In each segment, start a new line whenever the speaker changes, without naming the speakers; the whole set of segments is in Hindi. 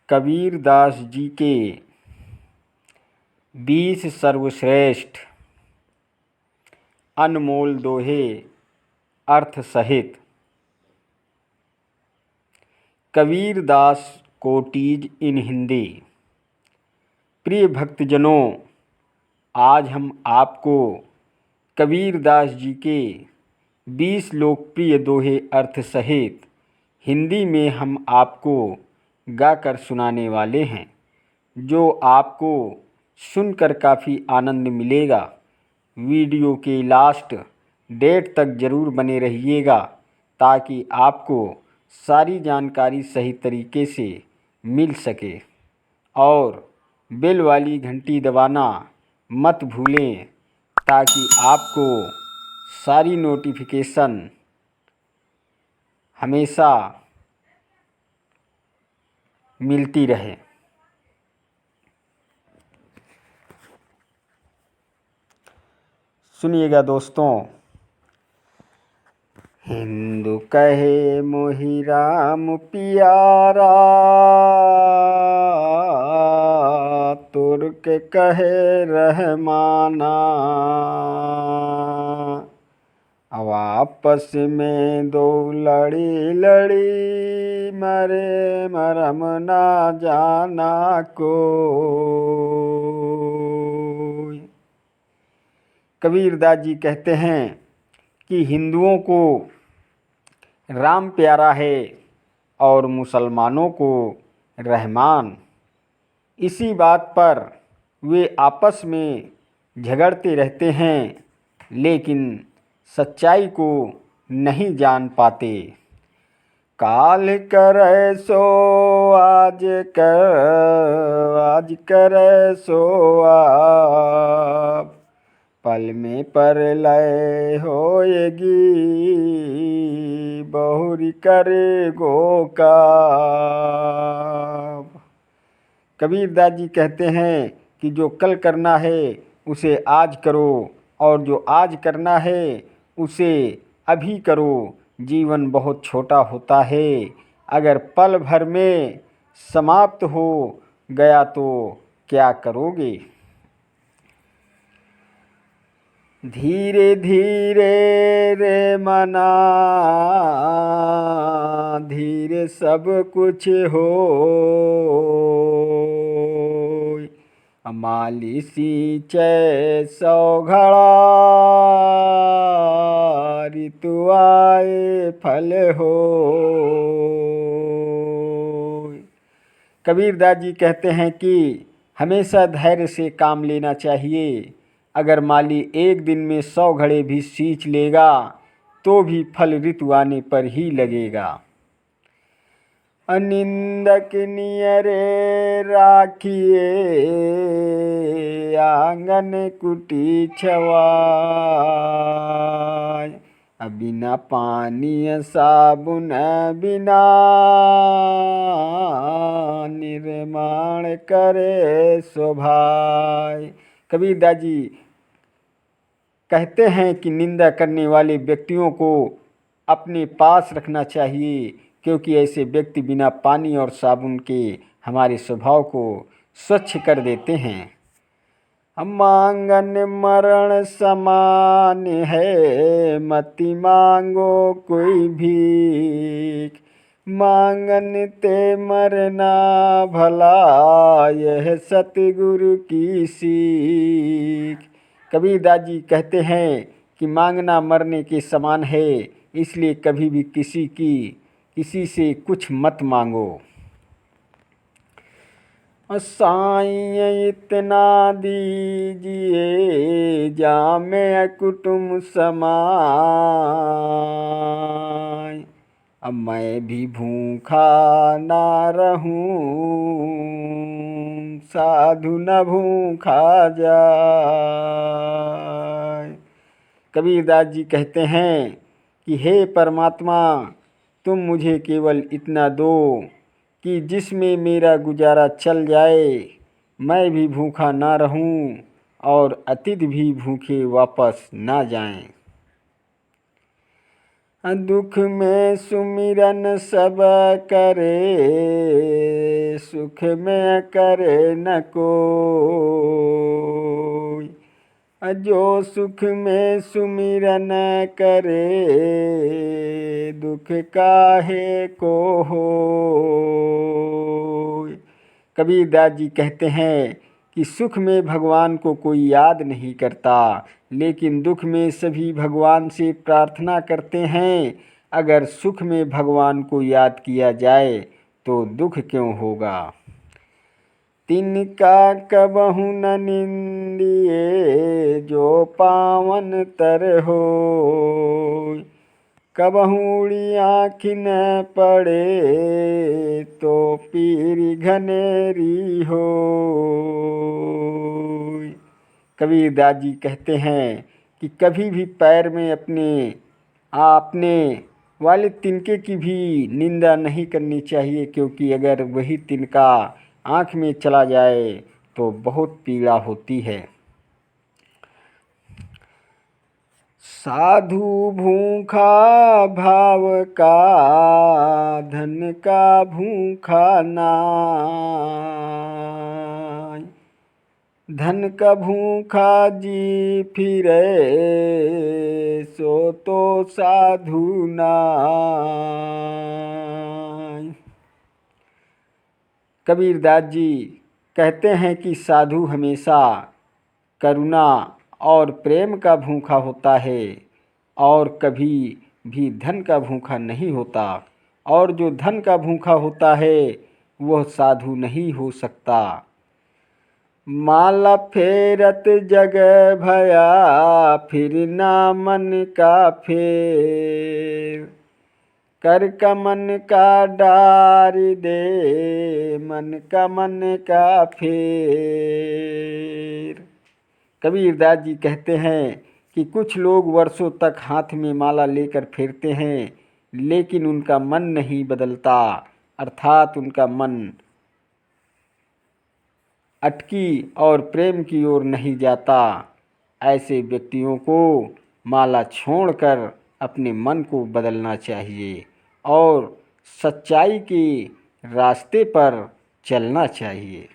कबीरदास जी के 20 सर्वश्रेष्ठ अनमोल दोहे अर्थ सहित। कबीरदास कोटीज इन हिंदी। प्रिय भक्तजनों, आज हम आपको कबीरदास जी के 20 लोकप्रिय दोहे अर्थ सहित हिंदी में हम आपको गाकर सुनाने वाले हैं, जो आपको सुनकर काफ़ी आनंद मिलेगा। वीडियो के लास्ट डेट तक ज़रूर बने रहिएगा ताकि आपको सारी जानकारी सही तरीके से मिल सके। और बेल वाली घंटी दबाना मत भूलें ताकि आपको सारी नोटिफिकेशन हमेशा मिलती रहे। सुनिएगा दोस्तों। हिंदू कहे मोहि राम पियारा, तुर्क कहे रहमाना। अब आपस में दो लड़ी मरे मरम ना जाना को। कबीरदास जी कहते हैं कि हिंदुओं को राम प्यारा है और मुसलमानों को रहमान। इसी बात पर वे आपस में झगड़ते रहते हैं, लेकिन सच्चाई को नहीं जान पाते। काल करे सो आज करे सो आप, पल में परलय होएगी बहुरी करे गो का। कबीरदास जी कहते हैं कि जो कल करना है उसे आज करो, और जो आज करना है उसे अभी करो। जीवन बहुत छोटा होता है, अगर पल भर में समाप्त हो गया तो क्या करोगे। धीरे धीरे रे मना, धीरे सब कुछ हो। माली सींचे सौ घड़ा, ऋतु आए फल हो। कबीरदास जी कहते हैं कि हमेशा धैर्य से काम लेना चाहिए। अगर माली एक दिन में 100 घड़े भी सींच लेगा तो भी फल ऋतु आने पर ही लगेगा। अनिंदक नियरे राखिए, आंगन कुटी छवाय। बिना पानी साबुन बिना, निर्माण करे शोभाय। कबीरदास जी कहते हैं कि निंदा करने वाले व्यक्तियों को अपने पास रखना चाहिए, क्योंकि ऐसे व्यक्ति बिना पानी और साबुन के हमारे स्वभाव को स्वच्छ कर देते हैं। मांगन मरण समान है, मति मांगो कोई भीख। मांगन ते मरना भला, यह सतगुरु की सीख। कबीरदास जी कहते हैं कि मांगना मरने के समान है, इसलिए कभी भी किसी से कुछ मत मांगो। साईं इतना दीजिए, जामे कुटुम्ब समाय। अब मैं भी भूखा ना रहूं, साधु न भूखा जाए। कबीरदास जी कहते हैं कि हे परमात्मा, तुम मुझे केवल इतना दो कि जिसमें मेरा गुजारा चल जाए, मैं भी भूखा ना रहूं और अतिथि भी भूखे वापस ना जाएं। दुख में सुमिरन सब करे, सुख में करे न कोई। जो सुख में सुमिरन करे, दुख काहे को होय। कबीरदास जी कहते हैं कि सुख में भगवान को कोई याद नहीं करता, लेकिन दुख में सभी भगवान से प्रार्थना करते हैं। अगर सुख में भगवान को याद किया जाए तो दुख क्यों होगा। तिनका कबहु न निंदिए, जो पावन तर होय। कबहु उड़ी आँखि न पड़े, तो पीर घनेरी होय। कबीरदास जी कहते हैं कि कभी भी पैर में अपने वाले तिनके की भी निंदा नहीं करनी चाहिए, क्योंकि अगर वही तिनका आँख में चला जाए तो बहुत पीड़ा होती है। साधु भूखा भाव का, धन का भूखा नाय। धन का भूखा जी फिरे, सो तो साधु नाय। कबीरदास जी कहते हैं कि साधु हमेशा करुणा और प्रेम का भूखा होता है, और कभी भी धन का भूखा नहीं होता। और जो धन का भूखा होता है वह साधु नहीं हो सकता। माला फेरत जग भया, फिर ना मन का फेर। कर का मन का डारी दे, मन का फेर। कबीरदास जी कहते हैं कि कुछ लोग वर्षों तक हाथ में माला लेकर फिरते हैं, लेकिन उनका मन नहीं बदलता, अर्थात उनका मन अटकी और प्रेम की ओर नहीं जाता। ऐसे व्यक्तियों को माला छोड़कर अपने मन को बदलना चाहिए और सच्चाई के रास्ते पर चलना चाहिए।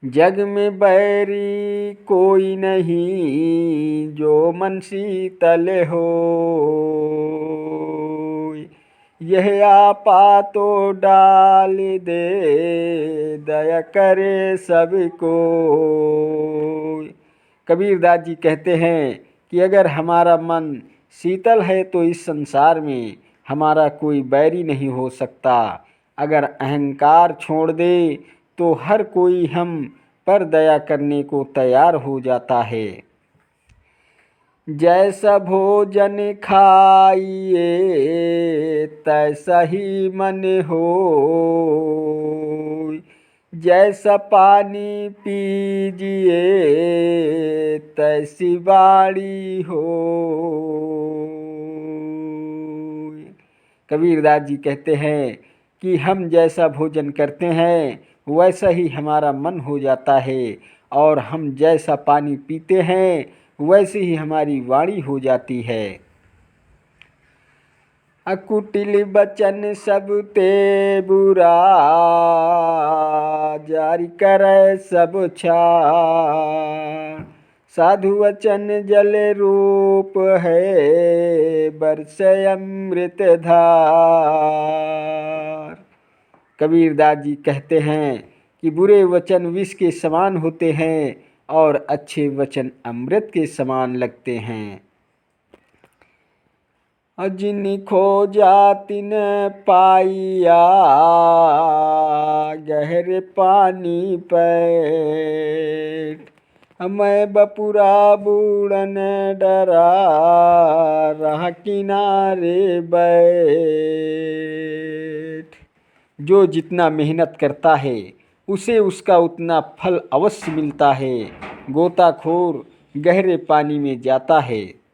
जग में बैरी कोई नहीं, जो मन शीतल हो। यह आपा तो डाल दे, दया करे सबको। कबीरदास जी कहते हैं कि अगर हमारा मन शीतल है तो इस संसार में हमारा कोई बैरी नहीं हो सकता। अगर अहंकार छोड़ दे तो हर कोई हम पर दया करने को तैयार हो जाता है। जैसा भोजन खाइए, तैसा ही मन हो। जैसा पानी पीजिए, तैसी वाणी हो। कबीरदास जी कहते हैं कि हम जैसा भोजन करते हैं वैसा ही हमारा मन हो जाता है, और हम जैसा पानी पीते हैं वैसे ही हमारी वाणी हो जाती है। अकुटिल बचन सब ते बुरा, जारी करे सब छाड़। साधु वचन जल रूप है, बरसे अमृत धार। कबीरदास जी कहते हैं कि बुरे वचन विष के समान होते हैं और अच्छे वचन अमृत के समान लगते हैं। जिन खोजा तिन पाइया, गहरे पानी पैठ। मैं बपुरा बूढ़न डरा, रहा किनारे बैठ। जो जितना मेहनत करता है उसे उसका उतना फल अवश्य मिलता है। गोताखोर गहरे पानी में जाता है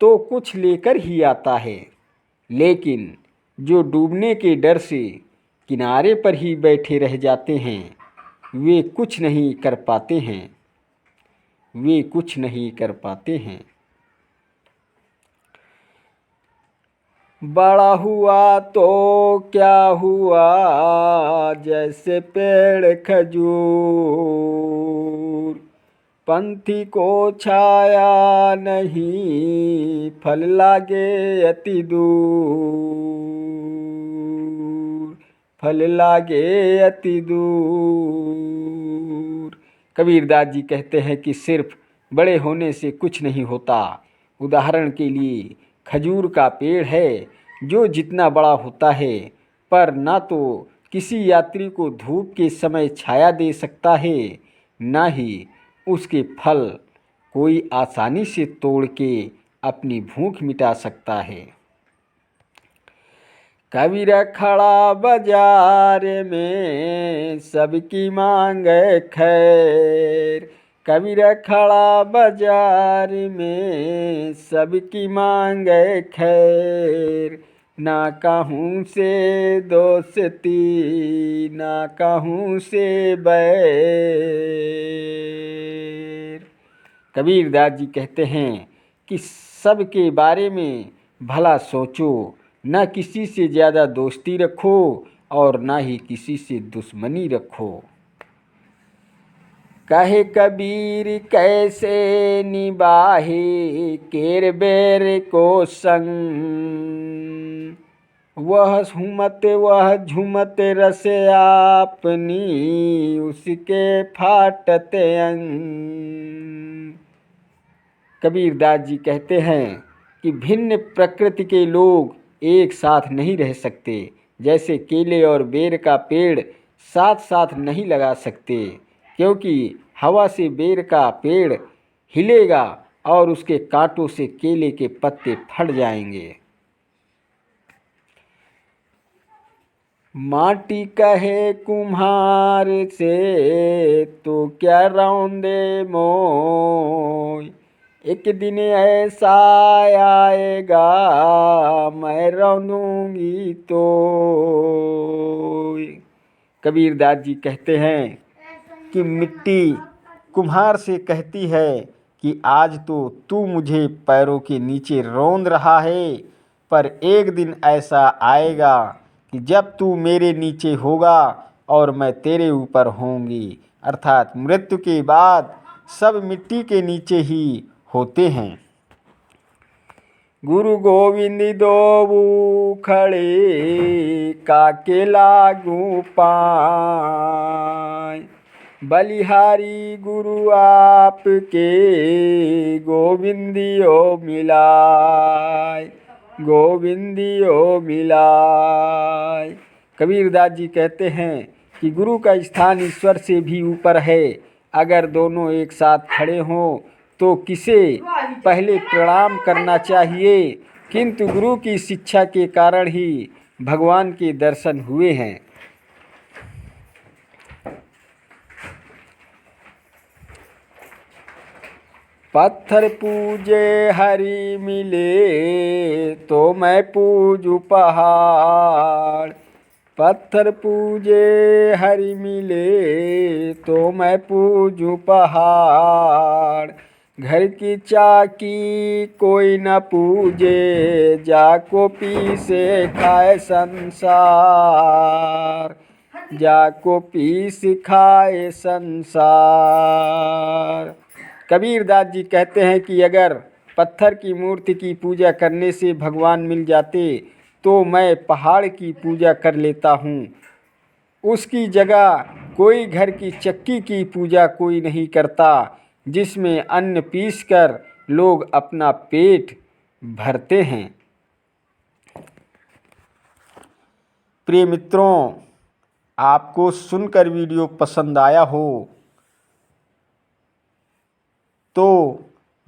तो कुछ लेकर ही आता है, लेकिन जो डूबने के डर से किनारे पर ही बैठे रह जाते हैं वे कुछ नहीं कर पाते हैं। वे कुछ नहीं कर पाते हैं। बड़ा हुआ तो क्या हुआ जैसे पेड़ खजूर, पंथी को छाया नहीं फल लागे अति दूर, फल लागे अति दूर। कबीरदास जी कहते हैं कि सिर्फ बड़े होने से कुछ नहीं होता। उदाहरण के लिए खजूर का पेड़ है जो जितना बड़ा होता है पर ना तो किसी यात्री को धूप के समय छाया दे सकता है, ना ही उसके फल कोई आसानी से तोड़ के अपनी भूख मिटा सकता है। कबीर खड़ा बाजार में सबकी मांगे खैर, कबीर खड़ा बाजार में सबकी मांगे खैर, ना कहूँ से दोस्ती ना कहूँ से बैर। कबीरदास जी कहते हैं कि सबके बारे में भला सोचो, न किसी से ज़्यादा दोस्ती रखो और ना ही किसी से दुश्मनी रखो। कहे कबीर कैसे निभाहे केर बेर को संग, वह झुमत रस आपनी उसके फाटते अंग। कबीरदास जी कहते हैं कि भिन्न प्रकृति के लोग एक साथ नहीं रह सकते। जैसे केले और बेर का पेड़ साथ साथ नहीं लगा सकते, क्योंकि हवा से बेर का पेड़ हिलेगा और उसके कांटों से केले के पत्ते फट जाएंगे। माटी कहे कुम्हार से तो क्या रौंदे मोय, एक दिन ऐसा आएगा मैं रौंदूंगी तो। कबीरदास जी कहते हैं कि मिट्टी कुम्हार से कहती है कि आज तो तू मुझे पैरों के नीचे रौंद रहा है, पर एक दिन ऐसा आएगा कि जब तू मेरे नीचे होगा और मैं तेरे ऊपर होंगी। अर्थात मृत्यु के बाद सब मिट्टी के नीचे ही होते हैं। गुरु गोविंद दोबू खड़े काके लागू पाए, बलिहारी गुरु आपके गोविंदियो मिलाए, गोविंदियो मिलाए। कबीरदास जी कहते हैं कि गुरु का स्थान ईश्वर से भी ऊपर है। अगर दोनों एक साथ खड़े हों तो किसे पहले प्रणाम करना चाहिए, किंतु गुरु की शिक्षा के कारण ही भगवान के दर्शन हुए हैं। पत्थर पूजे हरि मिले तो मैं पूजू पहाड़, पत्थर पूजे हरि मिले तो मैं पूजू पहाड़, घर की चाकी कोई न पूजे जाको पी से खाए संसार, जाको पी से खाए संसार। कबीरदास जी कहते हैं कि अगर पत्थर की मूर्ति की पूजा करने से भगवान मिल जाते तो मैं पहाड़ की पूजा कर लेता हूँ। उसकी जगह कोई घर की चक्की की पूजा कोई नहीं करता जिसमें अन्न पीसकर लोग अपना पेट भरते हैं। प्रिय मित्रों, आपको सुनकर वीडियो पसंद आया हो तो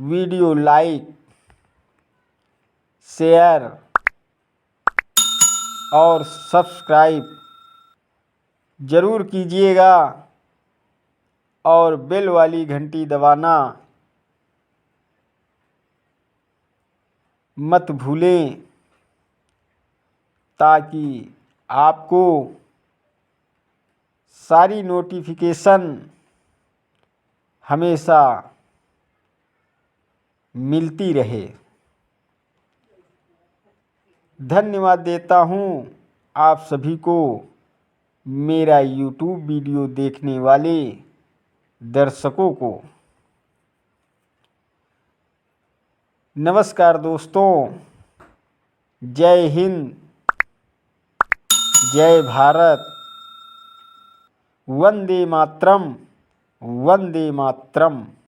वीडियो लाइक, शेयर और सब्सक्राइब ज़रूर कीजिएगा और बेल वाली घंटी दबाना मत भूलें, ताकि आपको सारी नोटिफिकेशन हमेशा मिलती रहे। धन्यवाद देता हूँ आप सभी को, मेरा यूट्यूब वीडियो देखने वाले दर्शकों को। नमस्कार दोस्तों, जय हिंद, जय भारत, वंदे मातरम, वंदे मातरम।